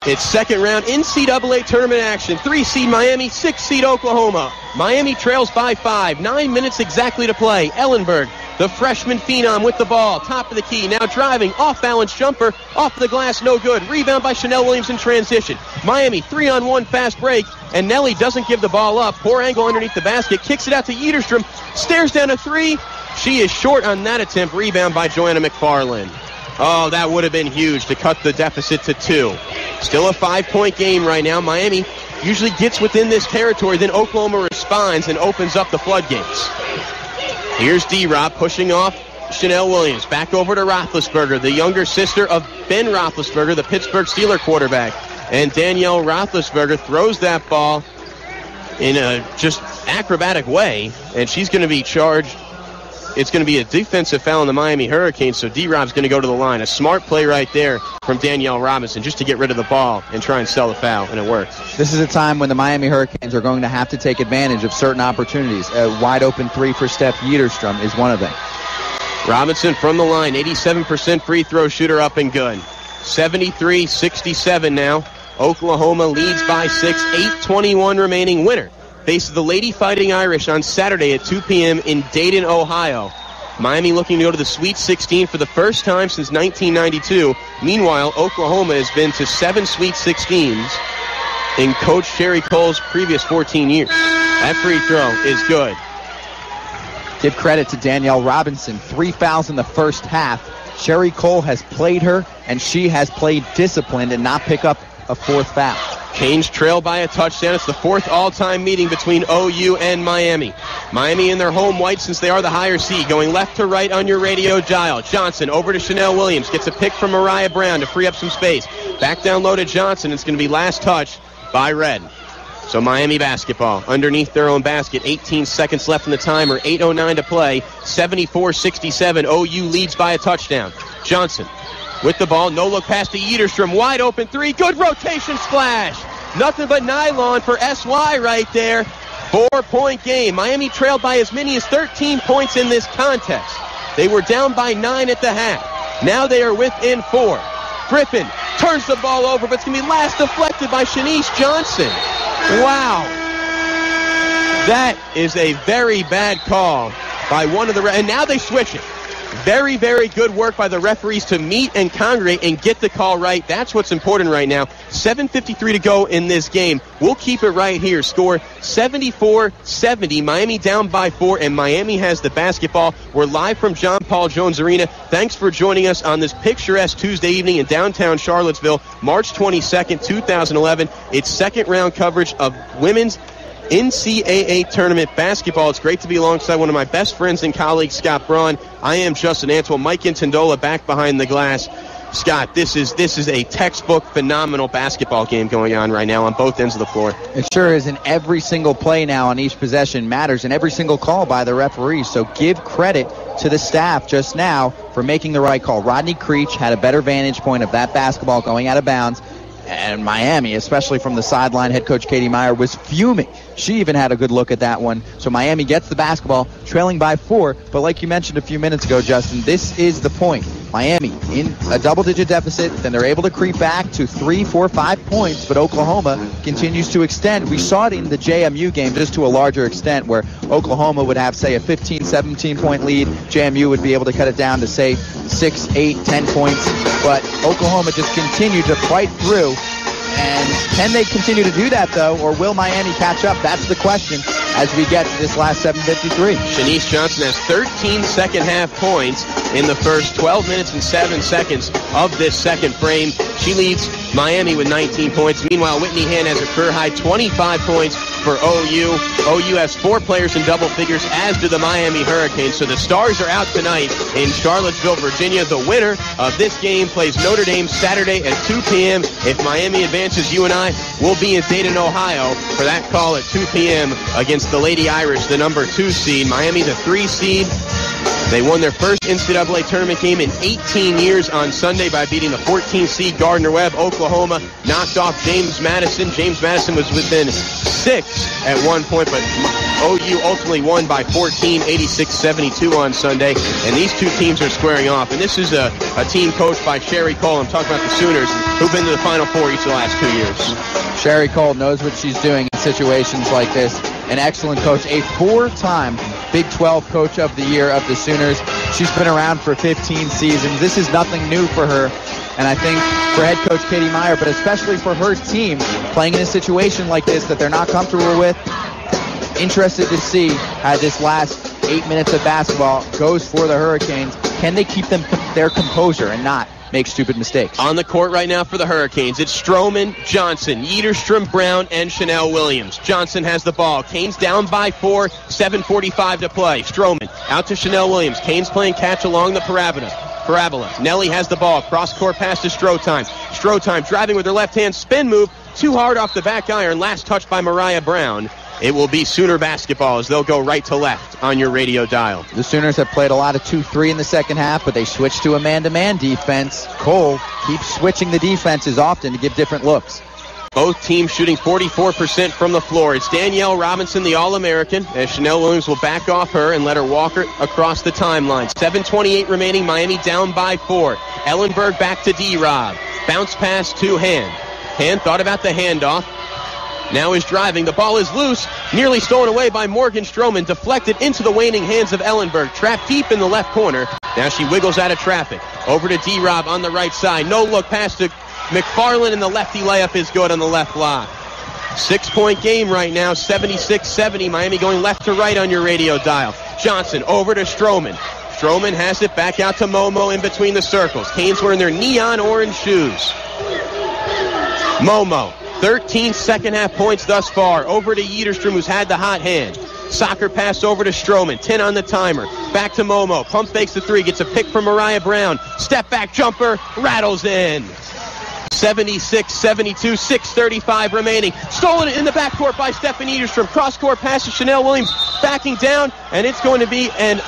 It's second round NCAA Tournament action. 3-seed Miami, 6-seed Oklahoma. Miami trails by 5. 9 minutes exactly to play. Ellenberg, the freshman phenom with the ball. Top of the key. Now driving. Off-balance jumper. Off the glass. No good. Rebound by Chanel Williams in transition. Miami 3-on-1 fast break. And Nelly doesn't give the ball up. Poor angle underneath the basket. Kicks it out to Ederstrom. Stares down a three. She is short on that attempt. Rebound by Joanna McFarland. Oh, that would have been huge to cut the deficit to 2. Still a 5-point game right now. Miami usually gets within this territory. Then Oklahoma responds and opens up the floodgates. Here's D-Rob pushing off Chanel Williams. Back over to Roethlisberger, the younger sister of Ben Roethlisberger, the Pittsburgh Steelers quarterback. And Danielle Roethlisberger throws that ball in a just acrobatic way. And she's going to be charged. It's going to be a defensive foul on the Miami Hurricanes, so D-Rob's going to go to the line. A smart play right there from Danielle Robinson just to get rid of the ball and try and sell the foul, and it worked. This is a time when the Miami Hurricanes are going to have to take advantage of certain opportunities. A wide-open three for Steph Ederstrom is one of them. Robinson from the line, 87% free throw shooter, up and good. 73-67 now. Oklahoma leads by 6, 8:21 remaining. Winner faces the Lady Fighting Irish on Saturday at 2 p.m. in Dayton, Ohio. Miami looking to go to the Sweet 16 for the first time since 1992. Meanwhile, Oklahoma has been to 7 Sweet 16s in Coach Sherry Cole's previous 14 years. That free throw is good. Give credit to Danielle Robinson. 3 fouls in the first half. Sherry Cole has played her, and she has played disciplined and not pick up a 4th foul. Canes trail by a touchdown. It's the 4th all-time meeting between OU and Miami. Miami in their home white since they are the higher seed. Going left to right on your radio dial. Johnson over to Chanel Williams. Gets a pick from Mariah Brown to free up some space. Back down low to Johnson. It's going to be last touch by Red. So Miami basketball underneath their own basket. 18 seconds left in the timer. 8:09 to play. 74-67. OU leads by a touchdown. Johnson with the ball, no look pass to Ederstrom, wide open three, good rotation splash. Nothing but nylon for SY right there. 4-point game. Miami trailed by as many as 13 points in this contest. They were down by 9 at the half. Now they are within 4. Griffin turns the ball over, but it's going to be last deflected by Shanice Johnson. Wow. That is a very bad call by one of the... And now they switch it. Very, very good work by the referees to meet and congregate and get the call right. That's what's important right now. 7:53 to go in this game. We'll keep it right here. Score 74-70. Miami down by 4, and Miami has the basketball. We're live from John Paul Jones Arena. Thanks for joining us on this picturesque Tuesday evening in downtown Charlottesville, March 22nd, 2011. It's second round coverage of women's NCAA Tournament basketball. It's great to be alongside one of my best friends and colleagues, Scott Braun. I am Justin Antweil. Mike Intandola back behind the glass. Scott, this is a textbook phenomenal basketball game going on right now on both ends of the floor. It sure is, and every single play now on each possession matters, and every single call by the referees. So give credit to the staff just now for making the right call. Rodney Creech had a better vantage point of that basketball going out of bounds. And Miami, especially from the sideline, head coach Katie Meyer was fuming. She even had a good look at that one. So Miami gets the basketball, trailing by 4. But like you mentioned a few minutes ago, Justin, this is the point. Miami in a double-digit deficit, then they're able to creep back to 3, 4, 5 points, but Oklahoma continues to extend. We saw it in the JMU game just to a larger extent where Oklahoma would have, say, a 15, 17-point lead. JMU would be able to cut it down to, say, 6, 8, 10 points. But Oklahoma just continued to fight through. And can they continue to do that, though, or will Miami catch up? That's the question as we get to this last 7:53. Shanice Johnson has 13 second-half points in the first 12 minutes and 7 seconds of this second frame. She leads Miami with 19 points. Meanwhile, Whitney Hand has a career-high 25 points for OU. OU has 4 players in double figures, as do the Miami Hurricanes. So the Stars are out tonight in Charlottesville, Virginia. The winner of this game plays Notre Dame Saturday at 2 p.m. If Miami advances, you and I will be in Dayton, Ohio for that call at 2 p.m. against the Lady Irish, the number 2 seed. Miami, the 3 seed. They won their first NCAA Tournament game in 18 years on Sunday by beating the 14th seed Gardner-Webb. Oklahoma knocked off James Madison. James Madison was within 6 at one point, but OU ultimately won by 14, 86-72 on Sunday. And these two teams are squaring off. And this is a team coached by Sherry Cole. I'm talking about the Sooners, who've been to the Final Four each of the last 2 years. Sherry Cole knows what she's doing in situations like this. An excellent coach, a 4-time Big 12 Coach of the Year of the Sooners. She's been around for 15 seasons. This is nothing new for her. And I think for head coach Katie Meyer, but especially for her team, playing in a situation like this that they're not comfortable with, interested to see how this last 8 minutes of basketball goes for the Hurricanes. Can they keep their composure and not make stupid mistakes? On the court right now for the Hurricanes, it's Stroman, Johnson, Yeaterstrom, Brown, and Chanel Williams. Johnson has the ball. Canes down by 4, 7:45 to play. Stroman out to Chanel Williams. Canes playing catch along the parabola. Nelly has the ball. Cross-court pass to Strotime. Strotime driving with her left hand. Spin move. Too hard off the back iron. Last touch by Mariah Brown. It will be Sooner basketball as they'll go right to left on your radio dial. The Sooners have played a lot of 2-3 in the second half, but they switched to a man-to-man defense. Cole keeps switching the defenses often to give different looks. Both teams shooting 44% from the floor. It's Danielle Robinson, the All-American, as Chanel Williams will back off her and let her walk her across the timeline. 7:28 remaining. Miami down by 4. Ellenberg back to D-Rob. Bounce pass to Hand. Hand thought about the handoff. Now is driving. The ball is loose. Nearly stolen away by Morgan Stroman. Deflected into the waning hands of Ellenberg. Trapped deep in the left corner. Now she wiggles out of traffic. Over to D-Rob on the right side. No look pass to McFarland, and the lefty layup is good on the left block. 6-point game right now. 76-70. Miami going left to right on your radio dial. Johnson over to Stroman. Stroman has it back out to Momo in between the circles. Canes wearing their neon orange shoes. Momo. 13 second-half points thus far. Over to Yeaterstrom, who's had the hot hand. Soccer pass over to Stroman. 10 on the timer. Back to Momo. Pump fakes the 3. Gets a pick from Mariah Brown. Step-back jumper. Rattles in. 76-72. 6:35 remaining. Stolen in the backcourt by Stephanie Yeaterstrom. Cross-court pass to Chanel Williams. Backing down, and it's going to be an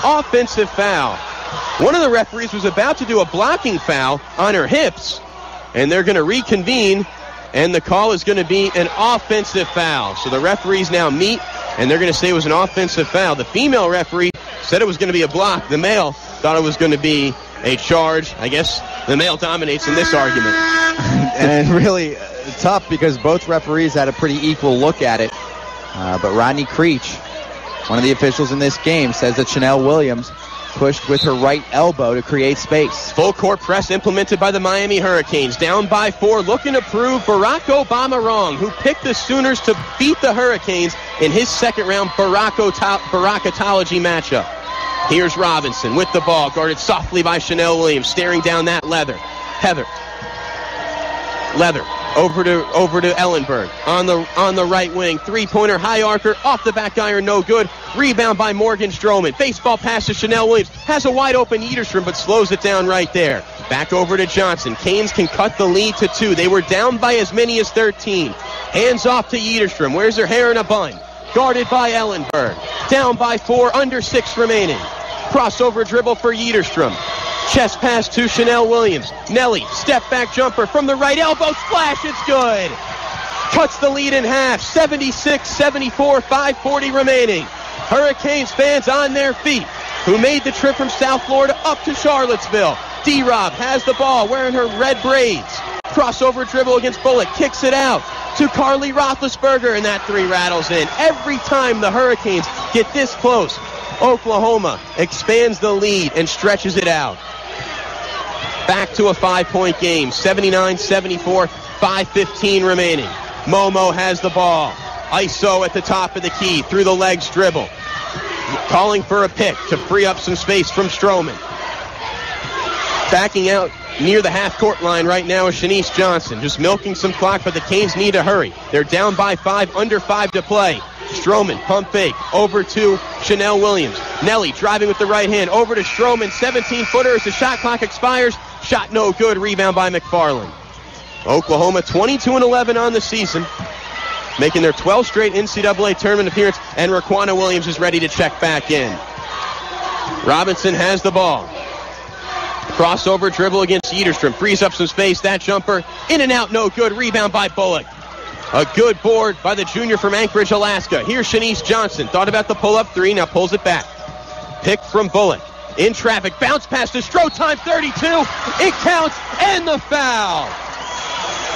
offensive foul. One of the referees was about to do a blocking foul on her hips, and they're going to reconvene. And the call is going to be an offensive foul. So the referees now meet, and they're going to say it was an offensive foul. The female referee said it was going to be a block. The male thought it was going to be a charge. I guess the male dominates in this argument. And really tough because both referees had a pretty equal look at it. But Rodney Creech, one of the officials in this game, says that Chanel Williams pushed with her right elbow to create space. Full court press implemented by the Miami Hurricanes. Down by 4, looking to prove Barack Obama wrong, who picked the Sooners to beat the Hurricanes in his second-round Barackatology matchup. Here's Robinson with the ball, guarded softly by Chanel Williams, staring down that Leather. Over to Ellenberg on the right wing. 3-pointer, high arcer, off the back iron, no good. Rebound by Morgan Stroman. Baseball pass to Chanel Williams. Has a wide open Yeaterstrom, but slows it down right there. Back over to Johnson. Canes can cut the lead to 2. They were down by as many as 13. Hands off to Yeaterstrom. Wears her hair in a bun. Guarded by Ellenberg. Down by 4, under 6 remaining. Crossover dribble for Yeaterstrom. Chest pass to Chanel Williams. Nelly, step back jumper from the right elbow. Splash, it's good. Cuts the lead in half. 76-74, 5:40 remaining. Hurricanes fans on their feet, who made the trip from South Florida up to Charlottesville. D-Rob has the ball, wearing her red braids. Crossover dribble against Bullock. Kicks it out to Carly Roethlisberger, and that 3 rattles in. Every time the Hurricanes get this close, Oklahoma expands the lead and stretches it out. Back to a 5-point game. 79-74, 5:15 remaining. Momo has the ball. ISO at the top of the key. Through the legs dribble. Calling for a pick to free up some space from Stroman. Backing out near the half-court line right now is Shanice Johnson. Just milking some clock, but the Canes need to hurry. They're down by 5, under 5 to play. Stroman, pump fake, over to Chanel Williams. Nelly driving with the right hand, over to Stroman, 17-footer as the shot clock expires. Shot no good, rebound by McFarland. Oklahoma 22-11 on the season, making their 12th straight NCAA Tournament appearance, and Raquana Williams is ready to check back in. Robinson has the ball. Crossover dribble against Eaterstrom. Frees up some space. That jumper in and out, no good. Rebound by Bullock. A good board by the junior from Anchorage, Alaska. Here's Shanice Johnson. Thought about the pull-up three, now pulls it back. Pick from Bullock. In traffic, bounce pass to Strotime, 32. It counts, and the foul.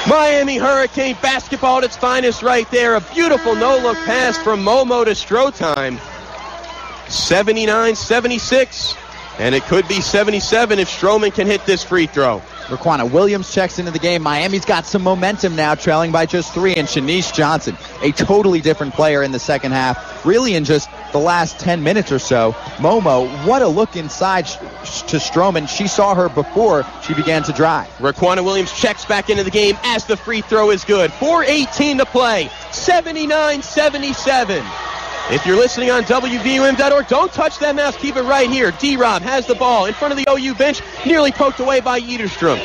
Miami Hurricane basketball at its finest right there. A beautiful no-look pass from Momo to Strotime. 79-76. And it could be 77 if Stroman can hit this free throw. Raquana Williams checks into the game. Miami's got some momentum now, trailing by just 3. And Shanice Johnson, a totally different player in the second half, really in just the last 10 minutes or so. Momo, what a look inside to Stroman. She saw her before she began to drive. Raquana Williams checks back into the game as the free throw is good. 4:18 to play. 79-77. If you're listening on WVUM.org, don't touch that mouse. Keep it right here. D-Rob has the ball in front of the OU bench, nearly poked away by Eaterstrom.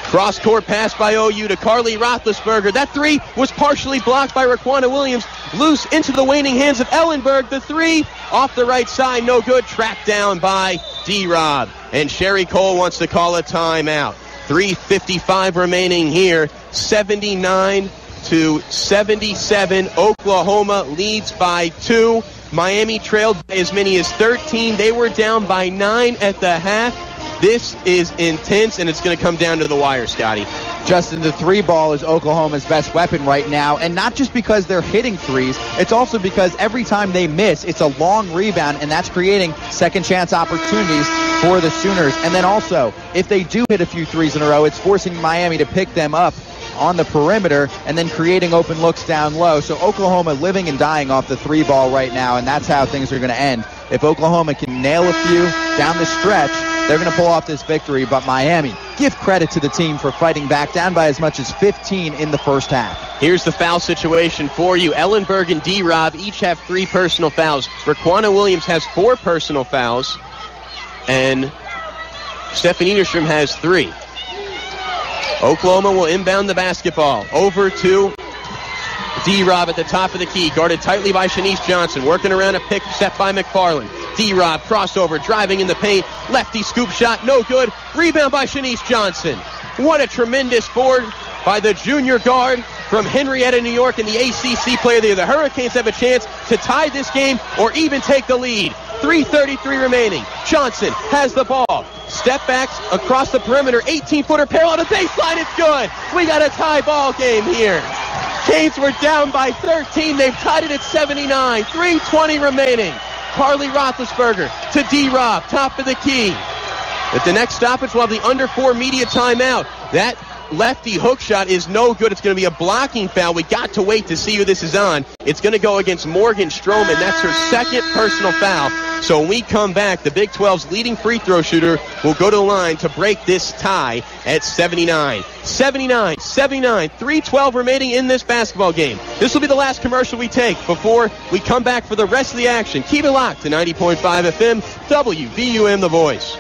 Cross-court pass by OU to Carly Roethlisberger. That three was partially blocked by Raquana Williams. Loose into the waning hands of Ellenberg. The three off the right side, no good. Tracked down by D-Rob. And Sherry Cole wants to call a timeout. 3:55 remaining here. 79-77. Oklahoma leads by 2. Miami trailed by as many as 13. They were down by 9 at the half. This is intense, and it's going to come down to the wire, Scotty. Justin, the three ball is Oklahoma's best weapon right now, and not just because they're hitting threes, it's also because every time they miss, it's a long rebound, and that's creating second chance opportunities for the Sooners. And then also, if they do hit a few threes in a row, it's forcing Miami to pick them up on the perimeter and then creating open looks down low. So Oklahoma living and dying off the three ball right now, and that's how things are going to end. If Oklahoma can nail a few down the stretch, they're going to pull off this victory. But Miami, give credit to the team for fighting back, down by as much as 15 in the first half. Here's the foul situation for you. Ellenberg and D-Rob each have 3 personal fouls. Raquana Williams has 4 personal fouls, and Stephanie Eaterstrom has 3. Oklahoma will inbound the basketball. Over to D-Rob at the top of the key, guarded tightly by Shanice Johnson, working around a pick set by McFarland. D-Rob crossover, driving in the paint, lefty scoop shot, no good. Rebound by Shanice Johnson. What a tremendous board by the junior guard from Henrietta, New York, and the ACC player there. The Hurricanes have a chance to tie this game or even take the lead. 3:33 remaining. Johnson has the ball. Step backs across the perimeter. 18-footer parallel to baseline. It's good. We got a tie ball game here. Canes were down by 13. They've tied it at 79. 3:20 remaining. Carly Roethlisberger to D-Rob, top of the key. At the next stoppage, we'll have the under 4 media timeout. That lefty hook shot is no good. It's going to be a blocking foul. We got to wait to see who this is on. It's going to go against Morgan Stroman. That's her second personal foul. So when we come back, the Big 12's leading free throw shooter will go to the line to break this tie at 79. 79, 3:12 remaining in this basketball game. This will be the last commercial we take before we come back for the rest of the action. Keep it locked to 90.5 FM, WVUM The Voice.